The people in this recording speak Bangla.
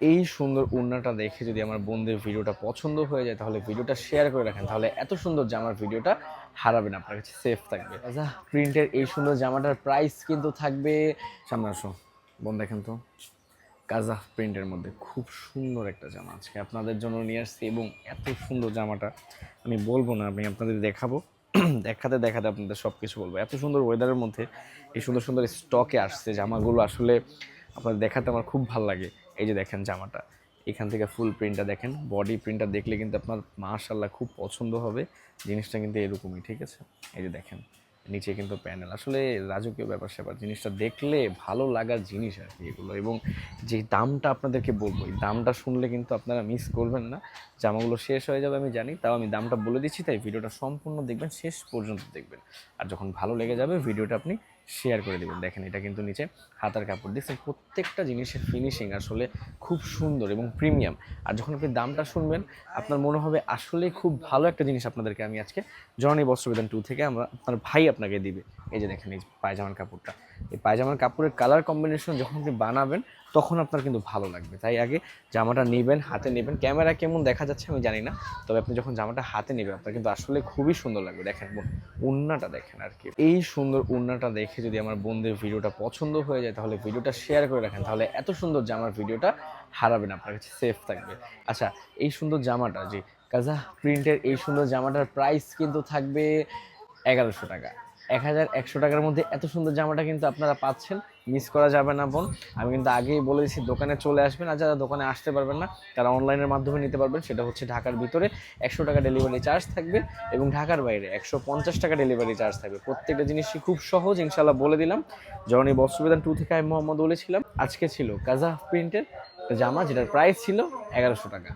এই সুন্দর ওড়নাটা দেখে যদি আমার বোনদের ভিডিওটা পছন্দ হয়ে যায় তাহলে ভিডিওটা শেয়ার করে রাখেন, তাহলে এত সুন্দর জামার ভিডিওটা হারাবেন, আপনার কাছে সেফ থাকবে। আচ্ছা, প্রিন্টের এই সুন্দর জামাটার প্রাইস কিন্তু থাকবে, সামনে আসো বোন, দেখেন তো কাজা প্রিন্টের মধ্যে খুব সুন্দর একটা জামা আজকে আপনাদের জন্য নিয়ে আসছি। এবং এত সুন্দর জামাটা আমি বলবো না, আমি আপনাদের দেখাবো, দেখাতে দেখাতে আপনাদের সব কিছু বলবো। এত সুন্দর ওয়েদারের মধ্যে এই সুন্দর সুন্দর স্টকে আসছে জামাগুলো, আসলে আপনাদের দেখাতে আমার খুব ভালো লাগে। এই যে দেখেন জামাটা, এখান থেকে ফুল প্রিন্টটা দেখেন, বডি প্রিন্টটা দেখলে কিন্তু আপনার মাশাআল্লাহ খুব পছন্দ হবে। জিনিসটা কিন্তু এরকমই, ঠিক আছে? এই যে দেখেন নিচে কিন্তু প্যানেল, আসলে রাজকীয় ব্যাপার স্যাপার, জিনিসটা দেখলে ভালো লাগার জিনিস আর কি এগুলো। এবং যে দামটা আপনাদেরকে বলবো, এই দামটা শুনলে কিন্তু আপনারা মিস করবেন না। জামাগুলো শেষ হয়ে যাবে আমি জানি, তাও আমি দামটা বলে দিচ্ছি, তাই ভিডিওটা সম্পূর্ণ দেখবেন, শেষ পর্যন্ত দেখবেন। আর যখন ভালো লেগে যাবে ভিডিওটা আপনি শেয়ার করে দেবেন। দেখেন এটা কিন্তু নিচে হাতার কাপড় দিচ্ছেন, প্রত্যেকটা জিনিসের ফিনিশিং আসলে খুব সুন্দর এবং প্রিমিয়াম। আর যখন আপনি দামটা শুনবেন আপনার মনে হবে আসলে খুব ভালো একটা জিনিস আপনাদেরকে আমি আজকে জননী বস্ত্রবিধান 2 থেকে আপনার ভাই আপনাকে দিবে। এই যে দেখেন এই পায়জামার কাপড়টা, এই পায়জামার কাপড়ের কালার কম্বিনেশন যখন আপনি বানাবেন তখন আপনার কিন্তু ভালো লাগবে। তাই আগে জামাটা নেবেন, হাতে নেবেন, ক্যামেরা কেমন দেখা যাচ্ছে আমি জানি না, তবে আপনি যখন জামাটা হাতে নেবেন আপনার কিন্তু আসলে খুবই সুন্দর লাগবে। দেখেন ওড়নাটা দেখেন আর কি, এই সুন্দর ওড়নাটা দেখে যদি আমার বোনদের ভিডিওটা পছন্দ হয়ে যায় তাহলে ভিডিওটা শেয়ার করে রাখেন, তাহলে এত সুন্দর জামার ভিডিওটা হারাবেন, আপনার কাছে সেফ থাকবে। আচ্ছা, এই সুন্দর জামাটা, যে কাজা প্রিন্টের এই সুন্দর জামাটার প্রাইস কিন্তু থাকবে 1100 টাকা। 1100 টাকার মধ্যে এত সুন্দর জামাটা কিন্তু আপনারা পাচ্ছেন, মিস করা যাবে না বোন। আমি কিন্তু আগেই বলে দিচ্ছি দোকানে চলে আসবেন, আর যারা দোকানে আসতে পারবেন না তারা অনলাইনের মাধ্যমে নিতে পারবেন। সেটা হচ্ছে ঢাকার ভিতরে 100 টাকা ডেলিভারি চার্জ থাকবে এবং ঢাকার বাইরে 150 টাকা ডেলিভারি চার্জ থাকবে। প্রত্যেকটা জিনিসই খুব সহজ, ইনশাল্লাহ বলে দিলাম। জননী বস্ত্রবিধান 2 থেকে আমি মোহাম্মদ বলেছিলাম। আজকে ছিল কাজা প্রিন্টের জামা, যেটার প্রাইস ছিল 1100 টাকা।